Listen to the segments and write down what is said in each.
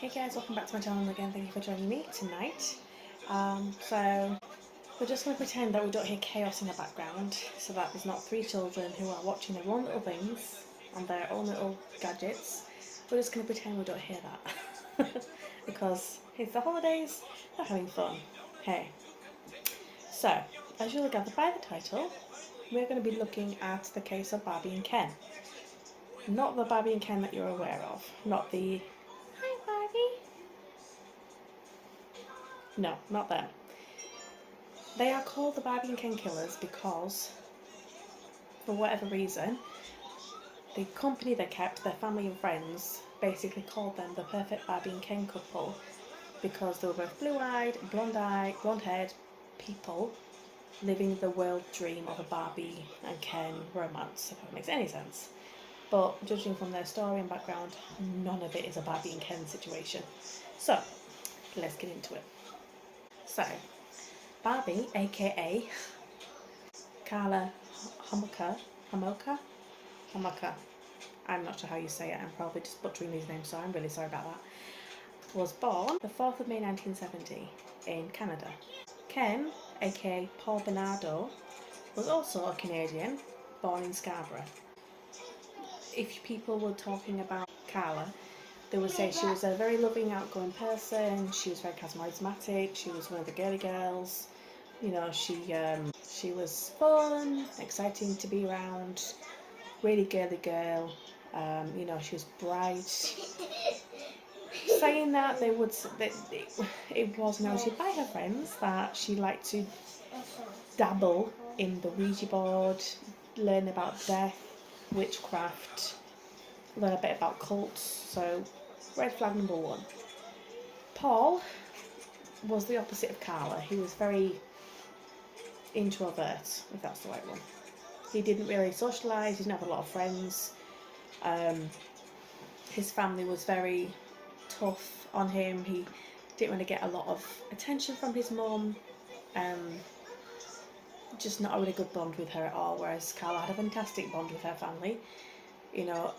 Hey guys, welcome back to my channel again. Thank you for joining me tonight. So we're just going to pretend that we don't hear chaos in the background, so that there's not three children who are watching their own little things on their own little gadgets. We're just going to pretend we don't hear that because it's the holidays, they're having fun. Hey. So, as you'll gather by the title, we're going to be looking at the case of Barbie and Ken. Not the Barbie and Ken that you're aware of, not the "Hi Barbie." No, not them. They are called the Barbie and Ken killers because, for whatever reason, the company they kept, their family and friends, basically called them the perfect Barbie and Ken couple because they were both blue-eyed, blonde-haired people living the world dream of a Barbie and Ken romance, if that makes any sense. But judging from their story and background, none of it is a Barbie and Ken situation. So, let's get into it. So, Barbie, aka Karla HOMOLKA, I'm not sure how you say it, I'm probably just butchering these names, so I'm really sorry about that, was born the 4th of May 1970 in Canada. Ken, aka Paul Bernardo, was also a Canadian, born in Scarborough. If people were talking about Karla, they would say she was a very loving, outgoing person, she was very charismatic, she was one of the girly girls, you know, she was fun, exciting to be around, really girly girl, you know, she was bright. Saying that, it was noted by her friends that she liked to dabble in the Ouija board, learn about death, witchcraft, learn a bit about cults, so red flag number one. Paul was the opposite of Karla. He was very introvert, if that's the right one. He didn't really socialise, he didn't have a lot of friends. His family was very tough on him. He didn't really get a lot of attention from his mum. Just not a really good bond with her at all, whereas Karla had a fantastic bond with her family. You know,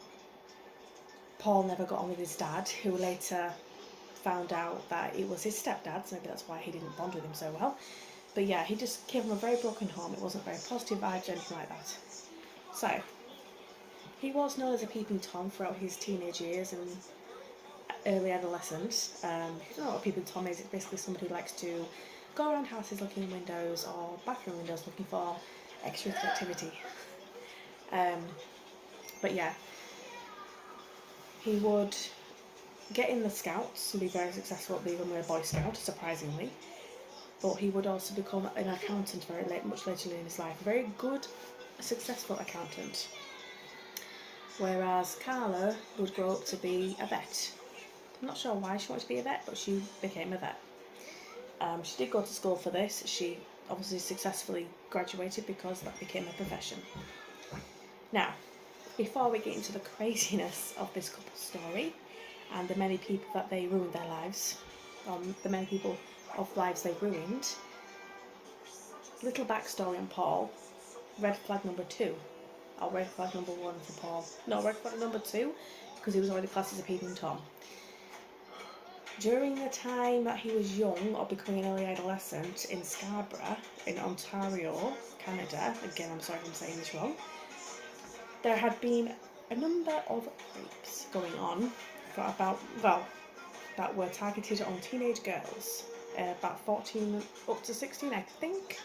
Paul never got on with his dad, who later found out that it was his stepdad, so maybe that's why he didn't bond with him so well. But yeah, he just came from a very broken home. It wasn't very positive vibes or anything like that. So, he was known as a peeping Tom throughout his teenage years and early adolescence. If you don't know what a peeping Tom is, it's basically somebody who likes to go around houses looking in windows or bathroom windows looking for extra activity. But yeah, he would get in the Scouts and be very successful at becoming a Boy Scout, surprisingly. But he would also become an accountant much later in his life. A very good, successful accountant. Whereas Karla would grow up to be a vet. I'm not sure why she wanted to be a vet, but she became a vet. She did go to school for this. She obviously successfully graduated because that became her profession. Now, before we get into the craziness of this couple's story and the many people that they ruined their lives, the many people of lives they ruined, little backstory on Paul. Red flag number 2, or red flag number 1 for Paul. No, red flag number 2, because he was already classed as a peeping Tom. During the time that he was young or becoming an early adolescent in Scarborough, in Ontario, Canada, again I'm sorry if I'm saying this wrong, there had been a number of rapes going on for that were targeted on teenage girls, about 14 up to 16 I think,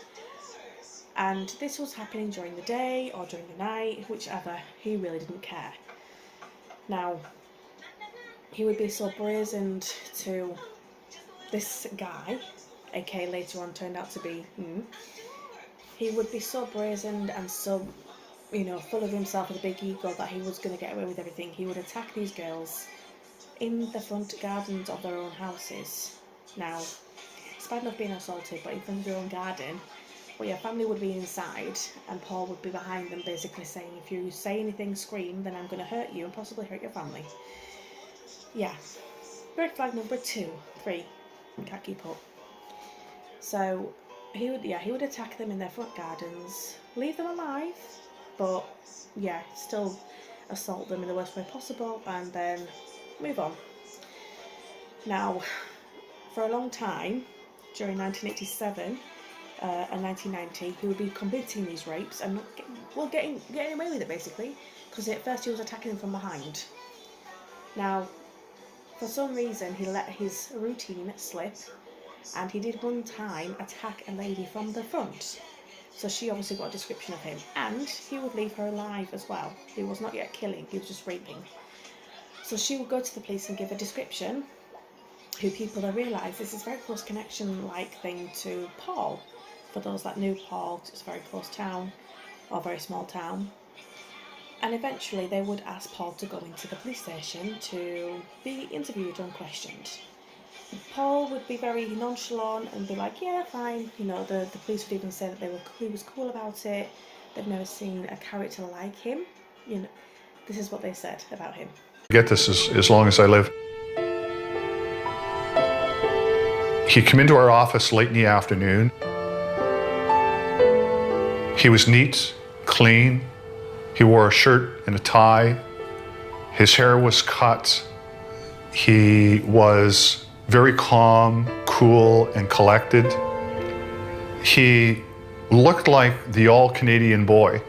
and this was happening during the day or during the night, whichever. He really didn't care. Now, he would be so brazened to this guy, aka later on turned out to be he would be so brazened and so, you know, full of himself with a big ego that he was going to get away with everything. He would attack these girls in the front gardens of their own houses. Now, it's bad enough being assaulted, but in front of their own garden, well, your family would be inside and Paul would be behind them basically saying, if you say anything, scream, then I'm going to hurt you and possibly hurt your family. Yeah. Red flag number 2, 3. Can't keep up. So he would attack them in their front gardens, leave them alive, but yeah, still assault them in the worst way possible and then move on. Now, for a long time, during 1987 and 1990, he would be committing these rapes and getting away with it, basically, because at first he was attacking them from behind. Now, for some reason, he let his routine slip, and he did one time attack a lady from the front. So she obviously got a description of him, and he would leave her alive as well. He was not yet killing, he was just raping. So she would go to the police and give a description, who people have realised this is a very close connection-like thing to Paul. For those that knew Paul, it's a very close town, or very small town. And eventually they would ask Paul to go into the police station to be interviewed and questioned. Paul would be very nonchalant and be like, yeah, fine. You know, the police would even say that he was cool about it. They've never seen a character like him. You know, this is what they said about him. Get this as long as I live. He'd come into our office late in the afternoon. He was neat, clean. He wore a shirt and a tie. His hair was cut. He was very calm, cool, and collected. He looked like the all-Canadian boy.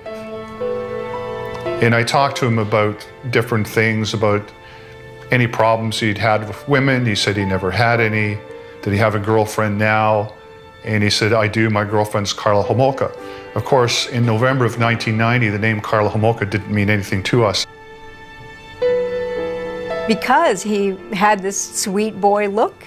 And I talked to him about different things, about any problems he'd had with women. He said he never had any. Did he have a girlfriend now? And he said, I do. My girlfriend's Karla HOMOLKA. Of course, in November of 1990, the name Karla HOMOLKA didn't mean anything to us. Because he had this sweet boy look,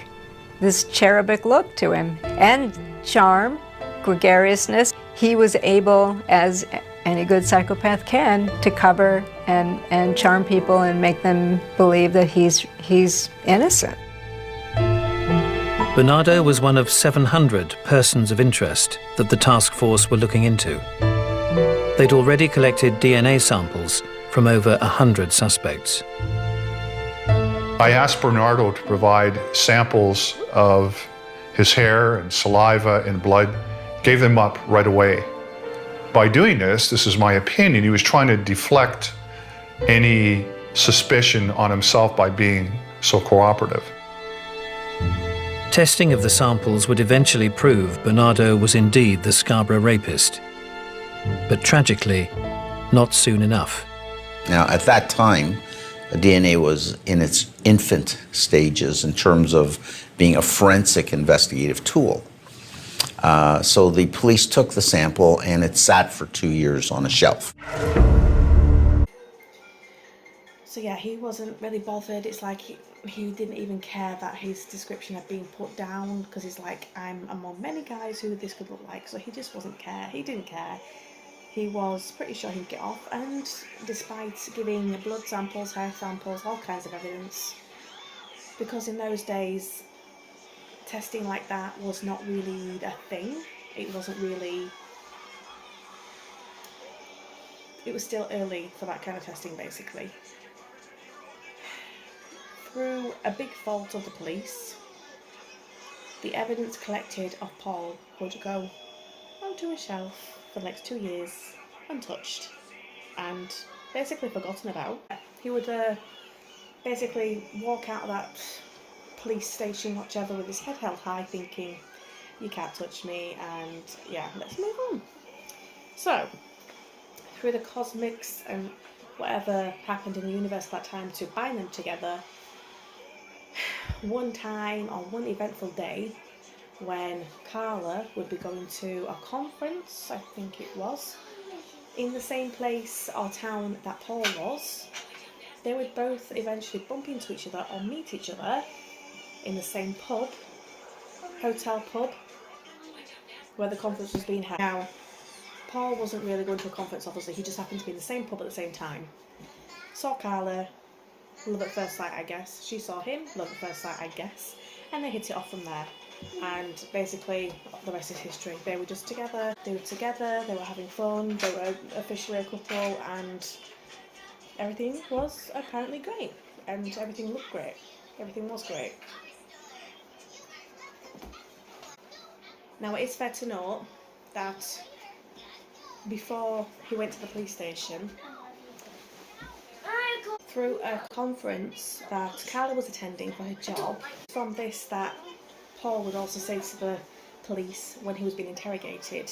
this cherubic look to him, and charm, gregariousness, he was able, as any good psychopath can, to cover and charm people and make them believe that he's innocent. Bernardo was one of 700 persons of interest that the task force were looking into. They'd already collected DNA samples from over 100 suspects. I asked Bernardo to provide samples of his hair and saliva and blood, gave them up right away. By doing this is my opinion, he was trying to deflect any suspicion on himself by being so cooperative. Testing of the samples would eventually prove Bernardo was indeed the Scarborough rapist. But tragically, not soon enough. Now, at that time, DNA was in its infant stages in terms of being a forensic investigative tool. So the police took the sample and it sat for 2 years on a shelf. So yeah, he wasn't really bothered. It's like he didn't even care that his description had been put down, because he's like, I'm among many guys who this could look like. So he just wasn't care. He didn't care. He was pretty sure he'd get off, and despite giving blood samples, hair samples, all kinds of evidence, because in those days testing like that was not really a thing. It wasn't really, it was still early for that kind of testing, basically. Through a big fault of the police, the evidence collected of Paul would go onto a shelf for the next 2 years, untouched and basically forgotten about. He would basically walk out of that police station, whichever, with his head held high, thinking, you can't touch me, and yeah, let's move on. So, through the cosmics and whatever happened in the universe at that time to bind them together, one time on one eventful day, when Karla would be going to a conference, I think it was, in the same place or town that Paul was, they would both eventually bump into each other or meet each other in the same pub, hotel pub, where the conference was being held. Now, Paul wasn't really going to a conference, obviously, he just happened to be in the same pub at the same time. Saw Karla, love at first sight, I guess. She saw him, love at first sight, I guess. And they hit it off from there. And basically, the rest is history. They were just together, they were having fun, they were officially a couple, and everything was apparently great. And everything looked great. Everything was great. Now, it is fair to note that before he went to the police station, through a conference that Karla was attending for her job. From this that Paul would also say to the police when he was being interrogated,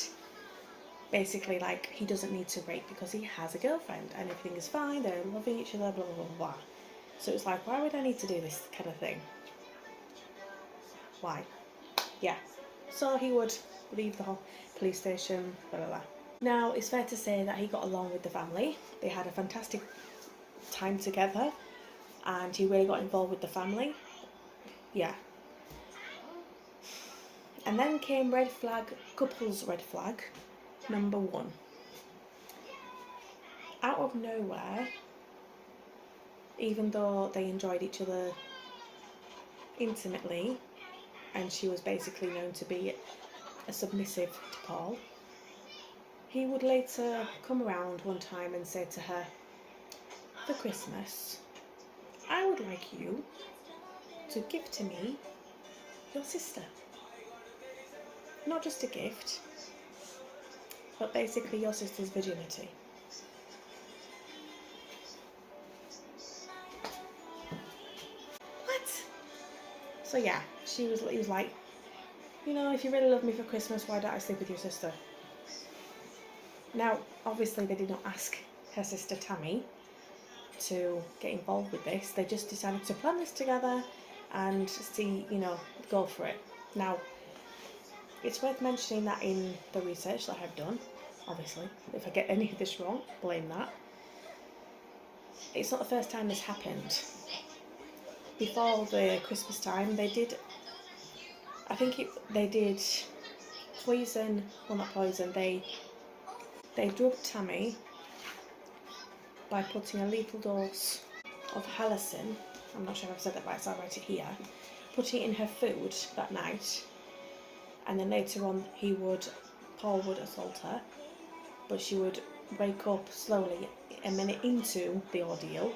basically like he doesn't need to rape because he has a girlfriend and everything is fine, they're loving each other, blah blah blah blah. So it's like, why would I need to do this kind of thing? Why? Yeah. So he would leave the whole police station, blah blah blah. Now it's fair to say that he got along with the family. They had a fantastic time together and he really got involved with the family. Yeah. And then came red flag, couple's red flag, number 1. Out of nowhere, even though they enjoyed each other intimately, and she was basically known to be a submissive to Paul, he would later come around one time and say to her, for Christmas, I would like you to give to me your sister. Not just a gift, but basically your sister's virginity. What? So yeah, he was like, you know, if you really love me for Christmas, why don't I sleep with your sister? Now, obviously they did not ask her sister Tammy to get involved with this. They just decided to plan this together and see, you know, go for it. Now, it's worth mentioning that in the research that I've done, obviously, if I get any of this wrong, blame that. It's not the first time this happened. Before the Christmas time, they did poison, well not poison, they drugged Tammy by putting a lethal dose of halicin, I'm not sure if I've said that right, so I'll write it here, putting it in her food that night, and then later on Paul would assault her, but she would wake up slowly a minute into the ordeal,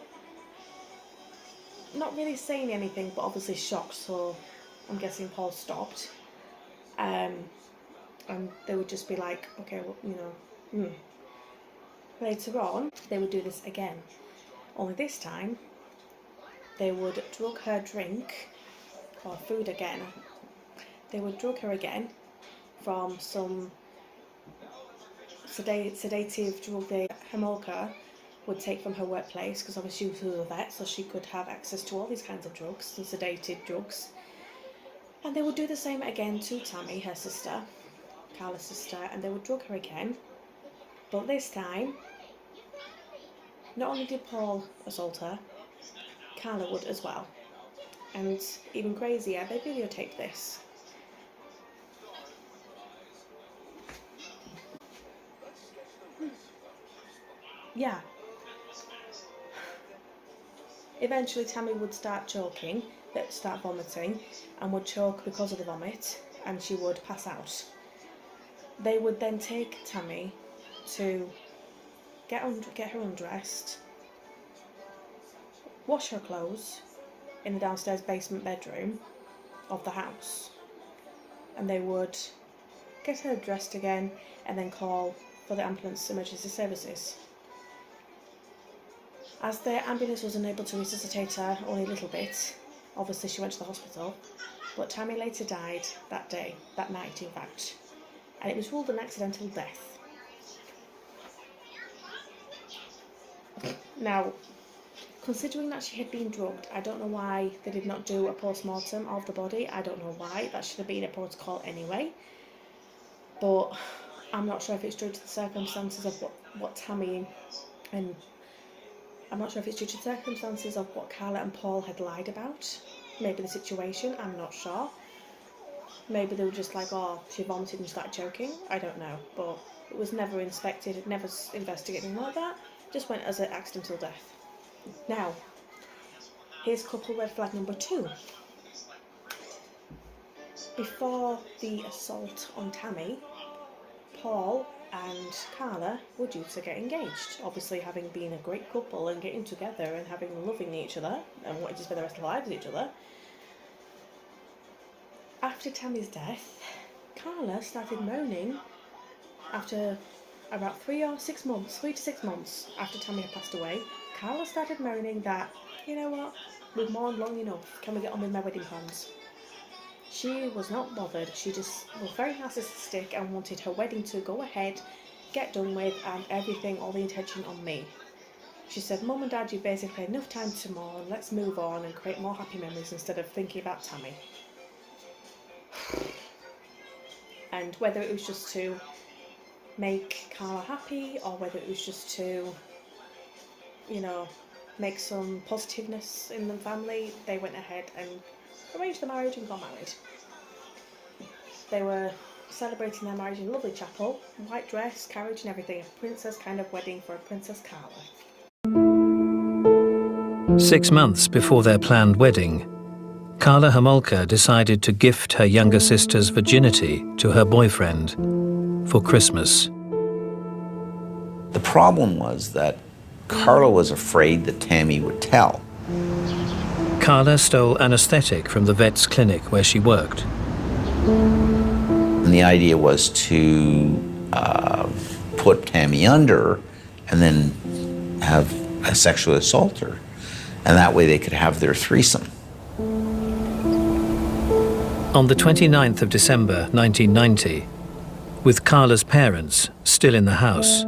not really saying anything, but obviously shocked, so I'm guessing Paul stopped, and they would just be like, okay, well, you know, Later on, they would do this again, only this time they would drug her drink, or food again, they would drug her again from some sedative drug that HOMOLKA would take from her workplace, because obviously she was a vet, so she could have access to all these kinds of drugs, the sedated drugs. And they would do the same again to Tammy, her sister, Karla's sister, and they would drug her again. But this time, not only did Paul assault her, Karla would as well. And even crazier, they videotaped this. Yeah. Eventually Tammy would start choking, start vomiting, and would choke because of the vomit, and she would pass out. They would then take Tammy to get her undressed, wash her clothes in the downstairs basement bedroom of the house, and they would get her dressed again and then call for the ambulance emergency services. As the ambulance was unable to resuscitate her only a little bit, obviously she went to the hospital, but Tammy later died that day, that night in fact, and it was ruled an accidental death. Now, considering that she had been drugged, I don't know why they did not do a post-mortem of the body. I don't know why. That should have been a protocol anyway. But I'm not sure if it's due to the circumstances of what Tammy and... I'm not sure if it's due to the circumstances of what Karla and Paul had lied about. Maybe the situation, I'm not sure. Maybe they were just like, oh, she vomited and started choking. I don't know. But it was never inspected, never investigated, anything like that. Just went as an accidental death. Now, here's couple red flag number 2. Before the assault on Tammy, Paul and Karla were due to get engaged. Obviously, having been a great couple and getting together and loving each other and wanting to spend the rest of their lives with each other. After Tammy's death, Karla started moaning after about 3 to 6 months after Tammy had passed away, Karla started moaning that, you know what, we've mourned long enough, can we get on with my wedding plans? She was not bothered, she just was very narcissistic and wanted her wedding to go ahead, get done with, and everything, all the attention on me. She said, Mum and Dad, you've basically had enough time to mourn, let's move on and create more happy memories instead of thinking about Tammy. And whether it was just to make Karla happy or whether it was just to, you know, make some positiveness in the family, they went ahead and arranged the marriage and got married. They were celebrating their marriage in a lovely chapel, white dress, carriage and everything, a princess kind of wedding for Princess Karla. 6 months before their planned wedding, Karla HOMOLKA decided to gift her younger sister's virginity to her boyfriend for Christmas. The problem was that Karla was afraid that Tammy would tell. Karla stole anesthetic from the vet's clinic where she worked. And the idea was to put Tammy under and then have a sexually assault her. And that way they could have their threesome. On the 29th of December 1990, with Karla's parents still in the house,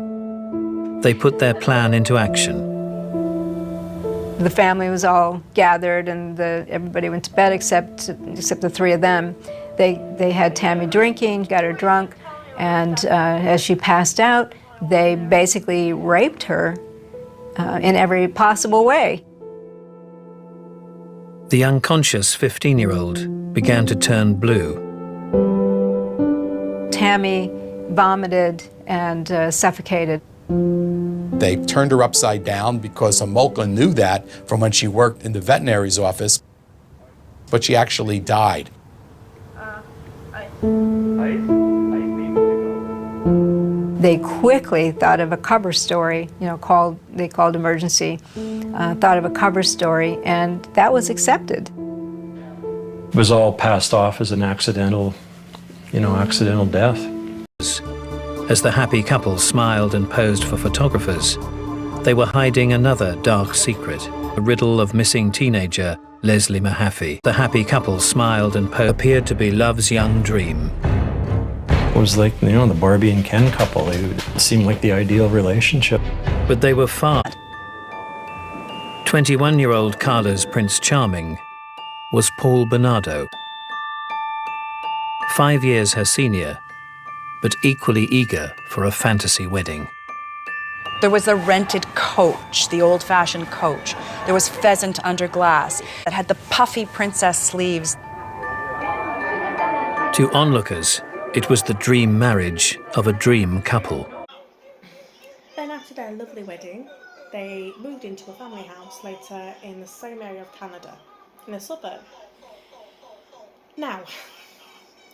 they put their plan into action. The family was all gathered and everybody went to bed except the three of them. They had Tammy drinking, got her drunk, and as she passed out, they basically raped her in every possible way. The unconscious 15-year-old began to turn blue. Tammy vomited and suffocated. They turned her upside down because HOMOLKA knew that from when she worked in the veterinary's office, but she actually died. They quickly thought of a cover story, they called emergency, thought of a cover story, and that was accepted. It was all passed off as an accidental death. As the happy couple smiled and posed for photographers, they were hiding another dark secret, a riddle of missing teenager Leslie Mahaffey. The happy couple smiled and appeared to be love's young dream. It was like, the Barbie and Ken couple. It seemed like the ideal relationship. But they were far. 21-year-old Karla's Prince Charming was Paul Bernardo. 5 years her senior, but equally eager for a fantasy wedding. There was a rented coach, the old-fashioned coach. There was pheasant under glass that had the puffy princess sleeves. To onlookers, it was the dream marriage of a dream couple. Then after their lovely wedding, they moved into a family house later in the same area of Canada, in a suburb. Now,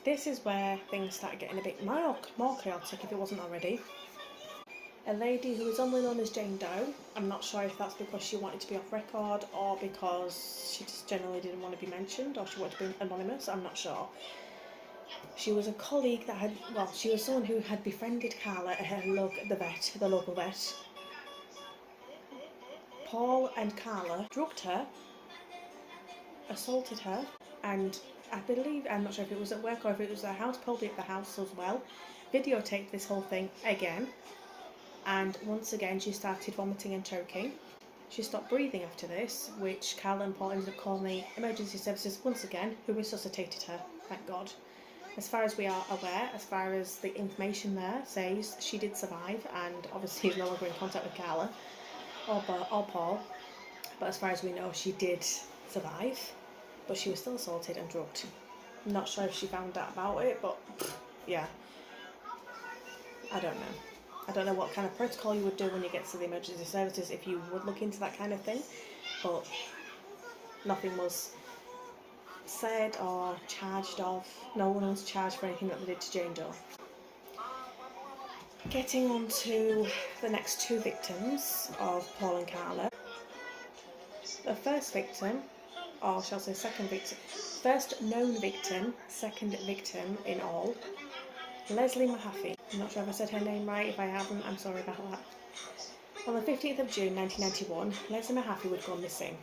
this is where things started getting a bit more chaotic if it wasn't already. A lady who was only known as Jane Doe, I'm not sure if that's because she wanted to be off record or because she just generally didn't want to be mentioned or she wanted to be anonymous, I'm not sure. She was a colleague that she was someone who had befriended Karla at the local vet. Paul and Karla drugged her, assaulted her, and I'm not sure if it was at work or if it was at her house, probably at the house as well, videotaped this whole thing again, and once again she started vomiting and choking. She stopped breathing after this, which Karla and Paul ended up calling the emergency services once again, who resuscitated her, thank God. As far as we are aware, as far as the information there says, she did survive and obviously is no longer in contact with Karla or Paul, but as far as we know she did survive, but she was still assaulted and drugged. I'm not sure if she found out about it, but yeah, I don't know. I don't know what kind of protocol you would do when you get to the emergency services if you would look into that kind of thing, but nothing was said or charged of. No one was charged for anything that they did to Jane Doe. Getting on to the next two victims of Paul and Karla. The first victim, or shall I say second victim, first known victim, second victim in all, Leslie Mahaffey. I'm not sure if I said her name right. If I haven't, I'm sorry about that. On the 15th of June 1991, Leslie Mahaffey would go missing.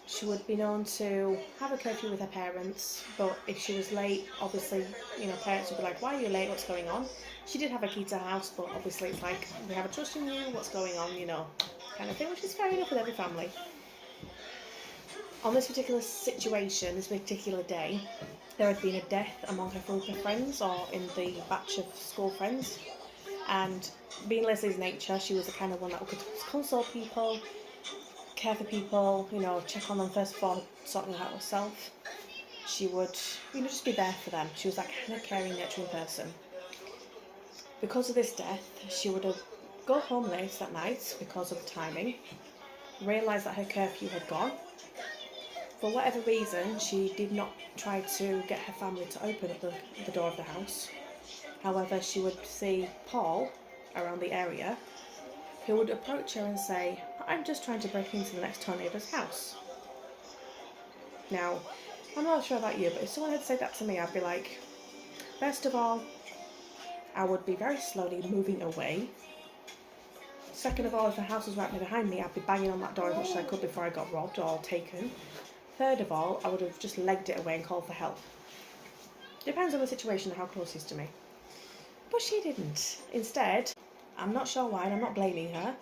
She would be known to have a curfew with her parents, but if she was late, obviously, parents would be like, why are you late, what's going on? She did have a key to her house, but obviously it's like, we have a trust in you, what's going on, kind of thing, which is fair enough with every family. On this particular situation, this particular day, there had been a death among her group of friends, or in the batch of school friends, and being Leslie's nature, she was the kind of one that could console people, care for people, check on them first before sorting out herself. She would, just be there for them. She was that kind of caring, nurturing person. Because of this death, she would go home late that night because of the timing, realise that her curfew had gone. For whatever reason, she did not try to get her family to open up the door of the house. However, she would see Paul around the area, who would approach her and say, I'm just trying to break into the next door neighbour's house. Now, I'm not sure about you, but if someone had said that to me, I'd be like, first of all, I would be very slowly moving away. Second of all, if the house was right behind me, I'd be banging on that door as much as I could before I got robbed or taken. Third of all, I would have just legged it away and called for help. Depends on the situation and how close he is to me. But she didn't. Instead, I'm not sure why, and I'm not blaming her,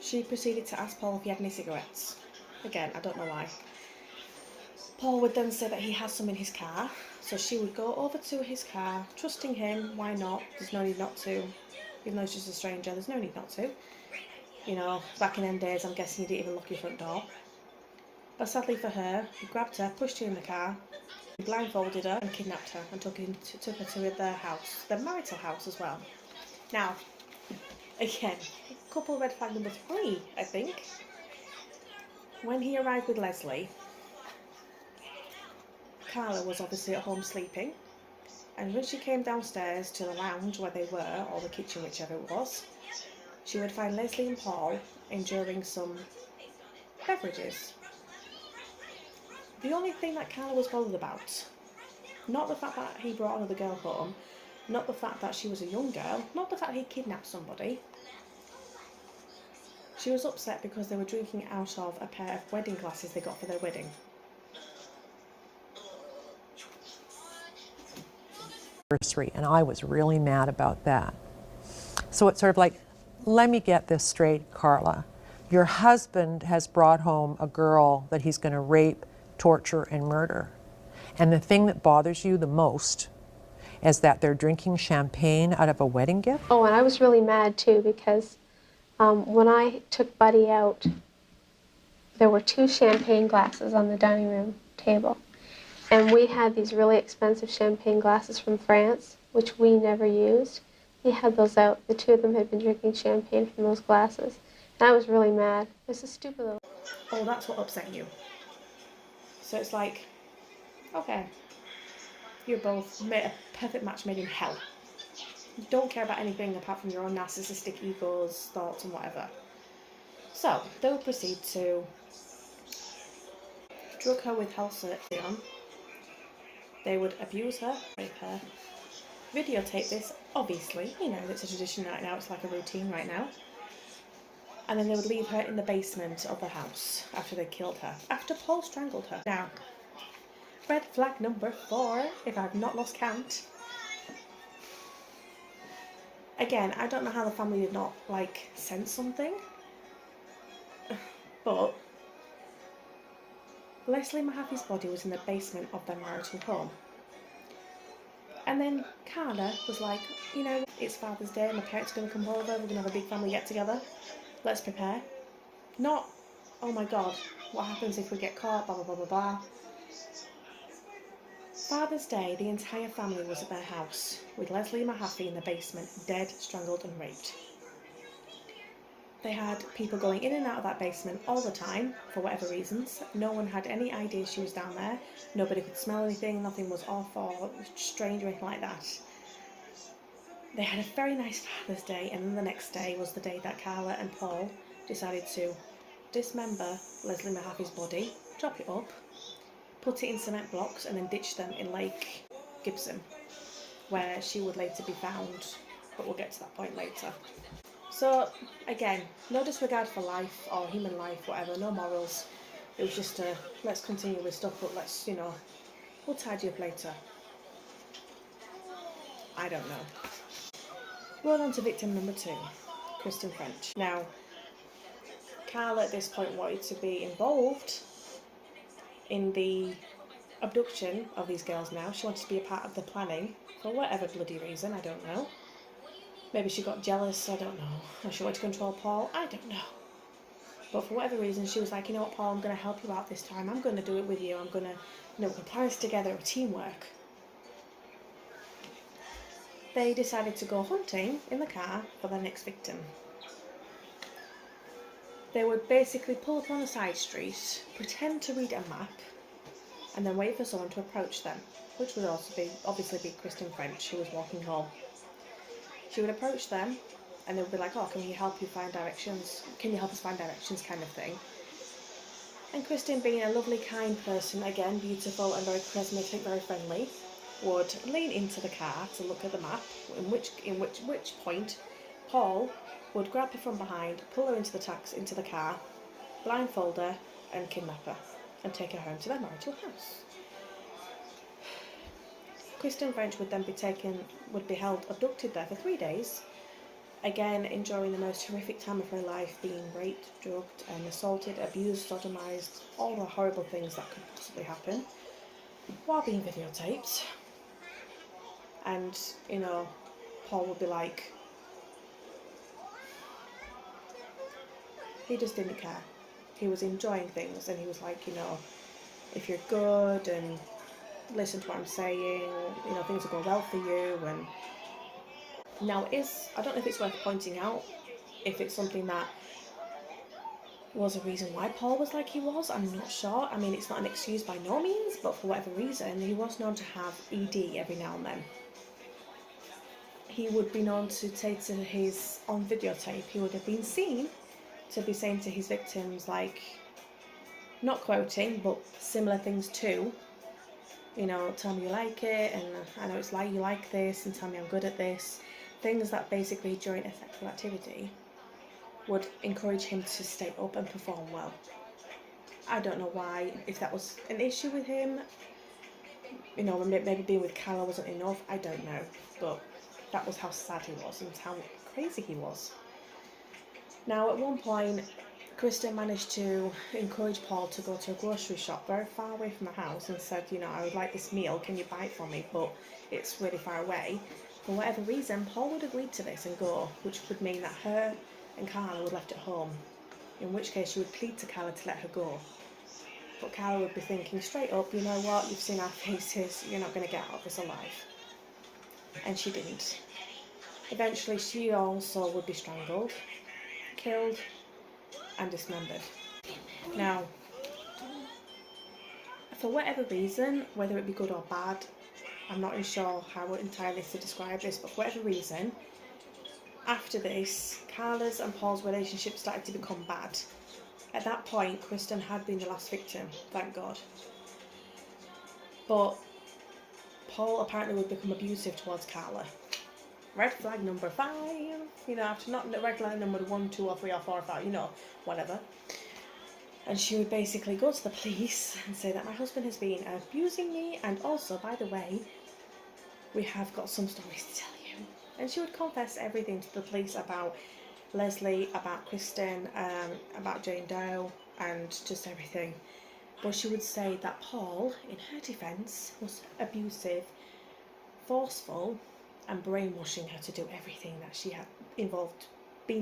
she proceeded to ask Paul if he had any cigarettes. Again, I don't know why. Paul would then say that he has some in his car, so she would go over to his car, trusting him, why not, there's no need not to, even though he's just a stranger, there's no need not to. Back in them days, I'm guessing you didn't even lock your front door. But sadly for her, he grabbed her, pushed her in the car, blindfolded her and kidnapped her and took her to their house, their marital house as well. Now, again, couple red flag number 3, I think. When he arrived with Leslie, Karla was obviously at home sleeping, and when she came downstairs to the lounge where they were, or the kitchen, whichever it was, she would find Leslie and Paul enduring some beverages. The only thing that Karla was bothered about, not the fact that he brought another girl home, not the fact that she was a young girl, not the fact he kidnapped somebody. She was upset because they were drinking out of a pair of wedding glasses they got for their wedding. And I was really mad about that. So it's sort of like, let me get this straight, Karla. Your husband has brought home a girl that he's going to rape, torture, and murder. And the thing that bothers you the most is that they're drinking champagne out of a wedding gift? Oh, and I was really mad too because when I took Buddy out, there were 2 champagne glasses on the dining room table. And we had these really expensive champagne glasses from France, which we never used. He had those out. The 2 of them had been drinking champagne from those glasses. And I was really mad. It was a stupid little... Oh, that's what upset you. So it's like, okay, you're both a perfect match made in hell. You don't care about anything apart from your own narcissistic egos, thoughts and whatever. So, they would proceed to drug her with halcyon. They would abuse her, rape her, videotape this, obviously, it's a tradition right now, it's like a routine right now. And then they would leave her in the basement of the house after they killed her, after Paul strangled her. Now, red flag number 4, if I've not lost count. Again, I don't know how the family did not, sense something, but Leslie Mahaffey's body was in the basement of their marital home. And then Karla was like, it's Father's Day, my parents are going to come over, we're going to have a big family get-together, let's prepare. Not, oh my god, what happens if we get caught, blah blah blah blah blah. Father's Day, the entire family was at their house, with Leslie Mahaffey in the basement, dead, strangled and raped. They had people going in and out of that basement all the time, for whatever reasons. No one had any idea she was down there. Nobody could smell anything, nothing was off or strange or anything like that. They had a very nice Father's Day, and then the next day was the day that Karla and Paul decided to dismember Leslie Mahaffey's body, chop it up, put it in cement blocks and then ditch them in Lake Gibson, where she would later be found, but we'll get to that point later. So, again, no disregard for life or human life, whatever, no morals. It was just a, let's continue with stuff, but let's, you know, we'll tidy up later. I don't know. Roll on to victim number 2, Kristen French. Now, Karla at this point wanted to be involved in the abduction of these girls now. She wanted to be a part of the planning for whatever bloody reason, I don't know. Maybe she got jealous, I don't know. Or she wanted to control Paul, I don't know. But for whatever reason, she was like, you know what, Paul, I'm going to help you out this time. I'm going to do it with you. I'm going to, you know, we're going to plan this together, teamwork. They decided to go hunting in the car for their next victim. They would basically pull up on a side street, pretend to read a map, and then wait for someone to approach them, which would also be, obviously be Kristen French, who was walking home. She would approach them, and they would be like, oh, can we help you find directions? Can you help us find directions, kind of thing. And Kristen, being a lovely, kind person, again, beautiful and very charismatic, very friendly, would lean into the car to look at the map, in which point Paul would grab her from behind, pull her into the car, blindfold her and kidnap her and take her home to their marital house. Kristen French would then be held abducted there for 3 days, again enjoying the most horrific time of her life, being raped, drugged and assaulted, abused, sodomized, all the horrible things that could possibly happen, while being videotaped. And, you know, Paul would be like, he just didn't care. He was enjoying things, and he was like, you know, if you're good and listen to what I'm saying, you know, things will go well for you. And now I don't know if it's worth pointing out, if it's something that was a reason why Paul was like he was, I'm not sure. I mean, it's not an excuse by no means, but for whatever reason, he was known to have ED every now and then. He would be known to say to his, on videotape, he would have been seen to be saying to his victims, like, not quoting, but similar things too, you know, tell me you like it, and I know it's like you like this, and tell me I'm good at this. Things that basically during a sexual activity would encourage him to stay up and perform well. I don't know why, if that was an issue with him, you know, maybe being with Karla wasn't enough, I don't know, but that was how sad he was and how crazy he was. Now, at one point, Kristen managed to encourage Paul to go to a grocery shop very far away from the house and said, you know, I would like this meal, can you buy it for me, but it's really far away. For whatever reason, Paul would agree to this and go, which would mean that her and Karla were left at home, in which case she would plead to Karla to let her go. But Karla would be thinking straight up, you know what, you've seen our faces, you're not going to get out of this alive. And she didn't. Eventually she also would be strangled, killed and dismembered. Now, for whatever reason, whether it be good or bad, I'm not sure how entirely to describe this, but for whatever reason, after this, Karla's and Paul's relationship started to become bad. At that point, Kristen had been the last victim, thank God. But Paul apparently would become abusive towards Karla. Red flag number 5, you know, after not red flag number 1, 2 or 3 or 4 or 5, you know, whatever. And she would basically go to the police and say that my husband has been abusing me, and also, by the way, we have got some stories to tell you. And she would confess everything to the police about Leslie, about Kristen, about Jane Doe, and just everything. But she would say that Paul, in her defence, was abusive, forceful, and brainwashing her to do everything that she had been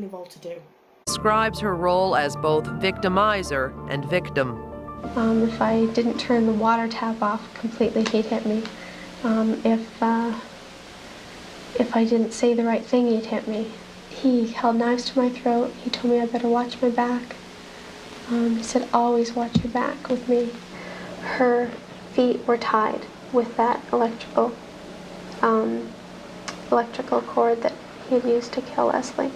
involved to do. Describes her role as both victimizer and victim. If I didn't turn the water tap off completely, he'd hit me. If I didn't say the right thing, he'd hit me. He held knives to my throat. He told me I better watch my back. He said, always watch your back with me. Her feet were tied with that electrical cord that he had used to kill Leslie.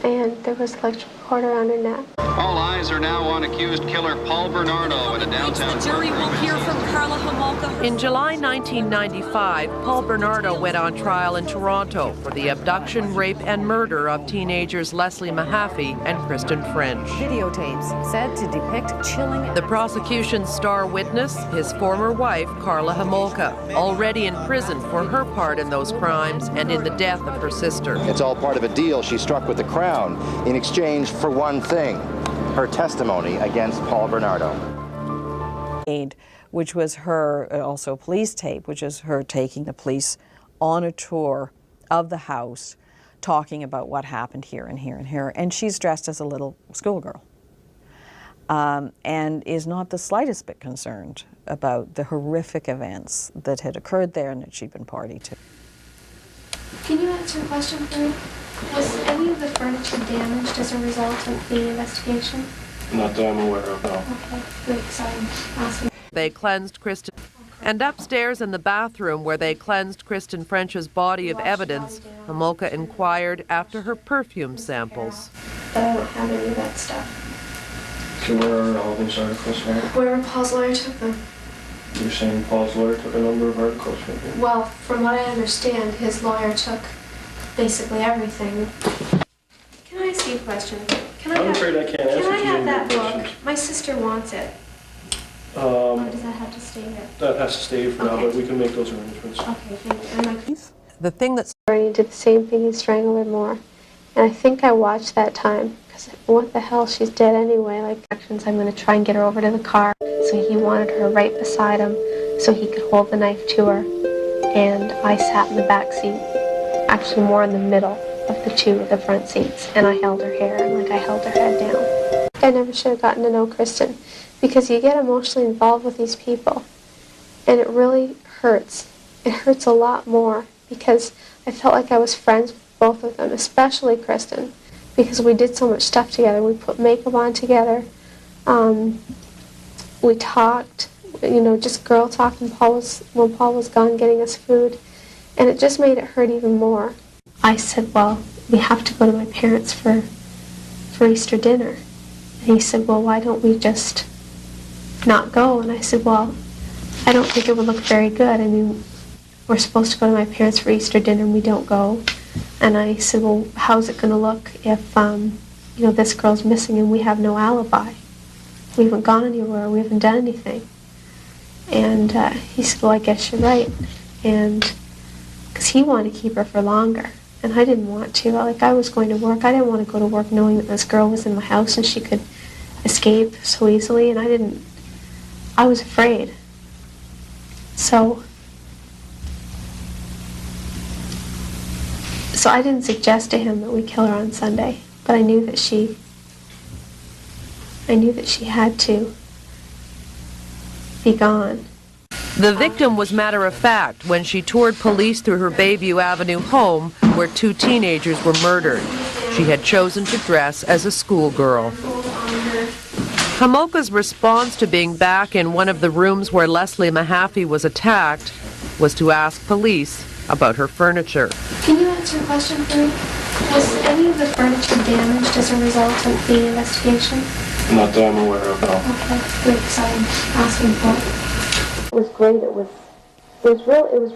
And there was electrical cord around her neck. All eyes are now on accused killer Paul Bernardo in a downtown. The jury will hear from Karla, HOMOLKA. In July 1995, Paul Bernardo went on trial in Toronto for the abduction, rape, and murder of teenagers Leslie Mahaffey and Kristen French. Videotapes said to depict chilling. The prosecution's star witness, his former wife, Karla HOMOLKA, already in prison for her part in those crimes and in the death of her sister. It's all part of a deal she struck with the Crown in exchange for one thing: her testimony against Paul Bernardo. Which was her, also police tape, which is her taking the police on a tour of the house, talking about what happened here and here and here. And she's dressed as a little schoolgirl and is not the slightest bit concerned about the horrific events that had occurred there and that she'd been party to. Can you answer a question for me? Was any of the furniture damaged as a result of the investigation? Not that I'm aware of, no. Okay, great, sorry, I'm asking. They cleansed Kristen. And upstairs in the bathroom where they cleansed Kristen French's body of evidence, HOMOLKA inquired after her perfume samples. But I don't have any of that stuff. So where are all those articles, right? Wherever Paul's lawyer took them. You're saying Paul's lawyer took a number of articles from you? Well, from what I understand, his lawyer took basically everything. Can I ask you a question? I'm afraid I can't answer. Can I have that book? My sister wants it. Or does that have to stay here? That has to stay for now, but we can make those arrangements. Okay, thank you. And the thing that's... Bernie did the same thing, he strangled her more. And I think I watched that time, because what the hell, she's dead anyway. Like, actions, I'm going to try and get her over to the car. So he wanted her right beside him so he could hold the knife to her. And I sat in the back seat, actually more in the middle of the two of the front seats. And I held her hair, and like I held her head down. I never should have gotten to know Kristen, because you get emotionally involved with these people. And it really hurts. It hurts a lot more, because I felt like I was friends with both of them, especially Kristen, because we did so much stuff together. We put makeup on together. We talked, you know, just girl talk when Paul was gone getting us food. And it just made it hurt even more. I said, well, we have to go to my parents for Easter dinner. And he said, well, why don't we just not go? And I said, well, I don't think it would look very good. I mean, we're supposed to go to my parents for Easter dinner and we don't go. And I said, well, how's it going to look if, you know, this girl's missing and we have no alibi? We haven't gone anywhere, we haven't done anything. And he said, well, I guess you're right. And because he wanted to keep her for longer. And I didn't want to. Like, I was going to work. I didn't want to go to work knowing that this girl was in my house and she could escape so easily. And I was afraid. So I didn't suggest to him that we kill her on Sunday. But I knew that she had to be gone. The victim was matter-of-fact when she toured police through her Bayview Avenue home where two teenagers were murdered. She had chosen to dress as a schoolgirl. HOMOLKA's response to being back in one of the rooms where Leslie Mahaffey was attacked was to ask police about her furniture. Can you answer a question for me? Was any of the furniture damaged as a result of the investigation? Not that I'm aware of, no. Okay, great, sorry, I'm asking for it. It was great. It was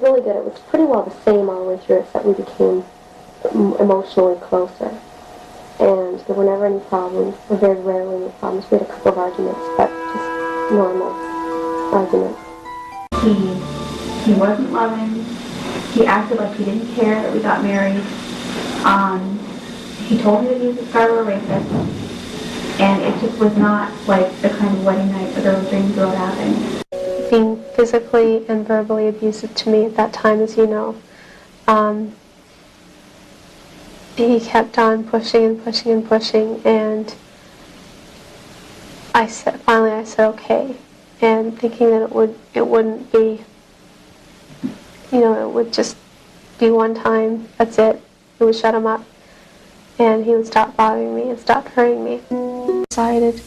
really good. It was pretty well the same all the way through, except we became emotionally closer. And there were never any problems, or very rarely any problems. We had a couple of arguments, but just normal arguments. He wasn't loving. He acted like he didn't care that we got married. He told me that he was a Scarborough rapist. And it just was not like the kind of wedding night that girls dreamed about having. Being physically and verbally abusive to me at that time, as you know. He kept on pushing and pushing and pushing, and finally I said okay, and thinking that it wouldn't be, you know, it would just be one time, that's it. It would shut him up, and he would stop bothering me and stop hurting me. Decided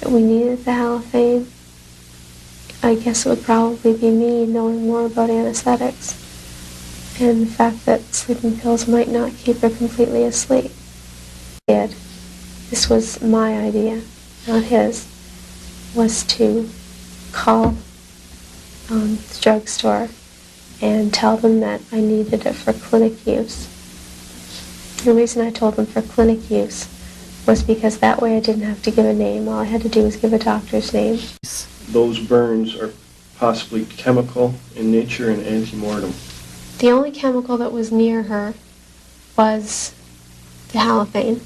that we needed the Hall of Fame. I guess it would probably be me knowing more about anesthetics and the fact that sleeping pills might not keep her completely asleep. Is this was my idea, not his, was to call the drugstore and tell them that I needed it for clinic use. The reason I told them for clinic use was because that way I didn't have to give a name. All I had to do was give a doctor's name. Those burns are possibly chemical in nature and antemortem. The only chemical that was near her was the halophane.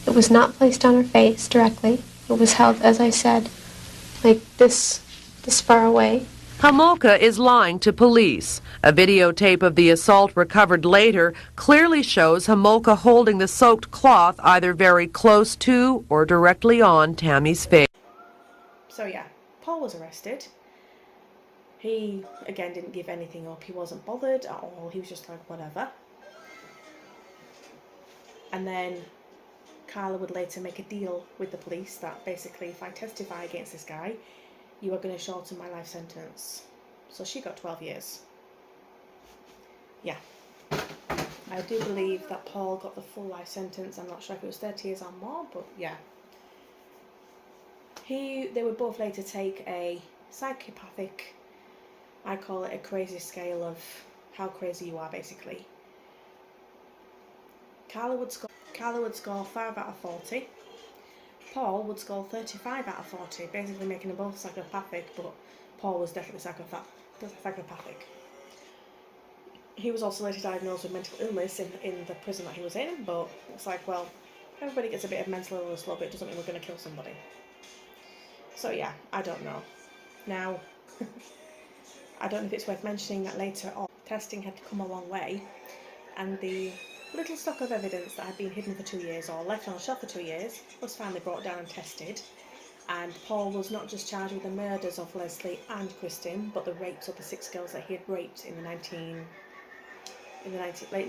It was not placed on her face directly. It was held, as I said, like this far away. HOMOLKA is lying to police. A videotape of the assault recovered later clearly shows HOMOLKA holding the soaked cloth either very close to or directly on Tammy's face. So yeah, Paul was arrested. He, again, didn't give anything up. He wasn't bothered at all. He was just like, whatever. And then Karla would later make a deal with the police that basically if I testify against this guy, you are going to shorten my life sentence. So she got 12 years. Yeah. I do believe that Paul got the full life sentence. I'm not sure if it was 30 years or more, but yeah. They would both later take a psychopathic, I call it a crazy scale of how crazy you are, basically. Karla would score 5 out of 40. Paul would score 35 out of 40, basically making them both psychopathic, but Paul was definitely psychopathic. He was also later diagnosed with mental illness in the prison that he was in, but it's like, well, everybody gets a bit of mental illness a little bit, doesn't mean we're going to kill somebody. So yeah, I don't know. Now, I don't know if it's worth mentioning that later on, testing had come a long way, and the little stock of evidence that had been hidden for 2 years or left on a shelf for 2 years was finally brought down and tested, and Paul was not just charged with the murders of Leslie and Kristin, but the rapes of the 6 girls that he had raped in the late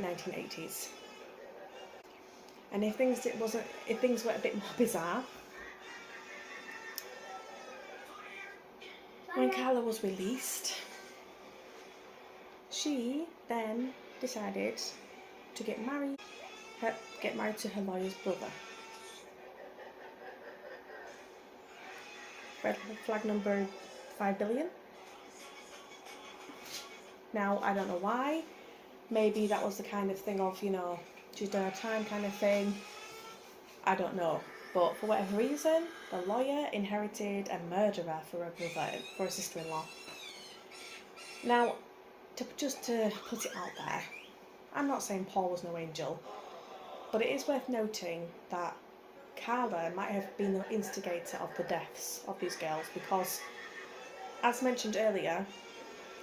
1980s. And if things were a bit more bizarre, when Karla was released, she then decided to get married to her lawyer's brother. Red flag number 5 billion. Now, I don't know why. Maybe that was the kind of thing of, you know, she's done her time kind of thing. I don't know. But for whatever reason, the lawyer inherited a murderer for a brother, for a sister-in-law. Now, just to put it out there, I'm not saying Paul was no angel, but it is worth noting that Karla might have been the instigator of the deaths of these girls because, as mentioned earlier,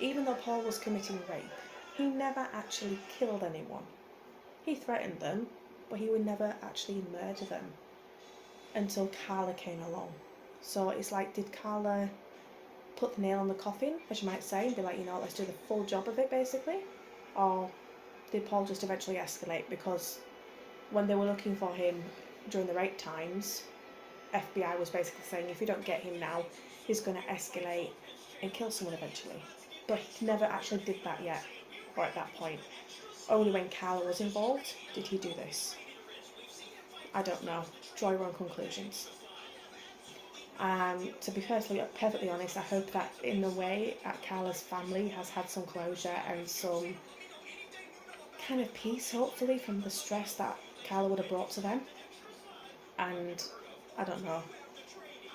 even though Paul was committing rape, he never actually killed anyone. He threatened them, but he would never actually murder them until Karla came along. So it's like, did Karla put the nail on the coffin, as you might say, and be like, you know, let's do the full job of it, basically? Or did Paul just eventually escalate? Because when they were looking for him during the rape times, FBI was basically saying if you don't get him now, he's going to escalate and kill someone eventually. But he never actually did that yet, or at that point. Only when Karla was involved did he do this. I don't know. Draw your own conclusions. To be perfectly honest, I hope that in a way Karla's family has had some closure and some kind of peace, hopefully, from the stress that Karla would have brought to them. And I don't know.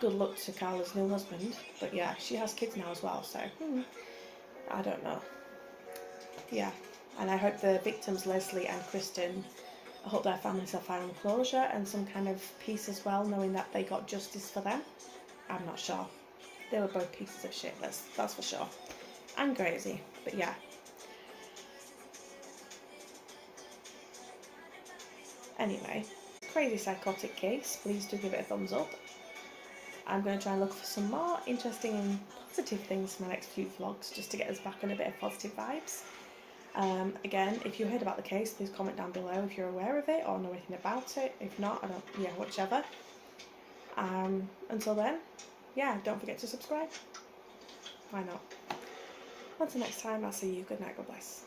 Good luck to Karla's new husband. But yeah, she has kids now as well, so I don't know. Yeah, and I hope the victims, Leslie and Kristin, I hope their families have found closure and some kind of peace as well, knowing that they got justice for them. I'm not sure. They were both pieces of shit, that's for sure. And crazy, but yeah. Anyway, crazy psychotic case. Please do give it a thumbs up. I'm going to try and look for some more interesting and positive things for my next few vlogs, just to get us back on a bit of positive vibes. Again, if you heard about the case, please comment down below if you're aware of it or know anything about it. If not, whichever. Until then, yeah, don't forget to subscribe. Why not? Until next time, I'll see you. Good night, God bless.